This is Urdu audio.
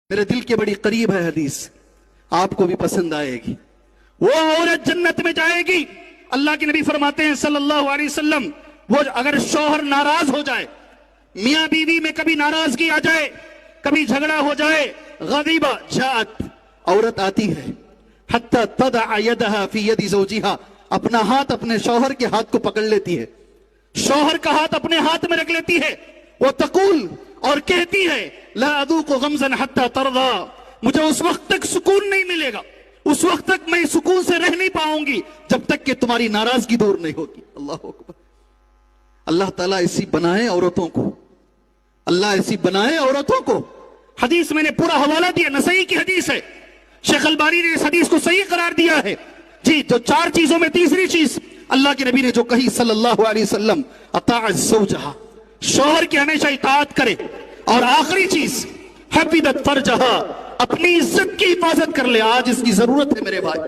میرے دل کے بڑی قریب ہے حدیث، آپ کو بھی پسند آئے گی۔ وہ عورت جنت میں جائے گی، اللہ کے نبی فرماتے ہیں صلی اللہ علیہ وسلم، وہ اگر شوہر ناراض ہو جائے، میاں بیوی میں کبھی ناراضگی آ جائے، کبھی جھگڑا ہو جائے، غضبہ جاءت، عورت آتی ہے، حتی تضع یدہا فی ید زوجہا، اپنا ہاتھ اپنے شوہر کے ہاتھ کو پکڑ لیتی ہے، شوہر کا ہاتھ اپنے ہاتھ میں رکھ لیتی ہے، وہ تقول، اور کہتی ہے، لا اذوق غمزا حتی ترضا، مجھے اس وقت تک سکون نہیں ملے گا، اس وقت تک میں سکون سے رہ نہیں پاؤں گی جب تک کہ تمہاری ناراضگی دور نہیں ہوگی۔ اللہ اکبر۔ اللہ تعالیٰ ایسی بنائے عورتوں کو، اللہ ایسی بنائے عورتوں کو۔ حدیث میں نے پورا حوالہ دیا، نسائی کی حدیث ہے، شیخ البانی نے اس حدیث کو صحیح قرار دیا ہے جی۔ جو چار چیزوں میں تیسری چیز اللہ کے نبی نے جو کہی صلی اللہ علیہ وسلم، اطاع زوجہا، شوہر کی ہمیشہ اطاعت کرے، اور آخری چیز حفظت فرجہا، اپنی عزت کی حفاظت کر لے۔ آج اس کی ضرورت ہے میرے بھائی۔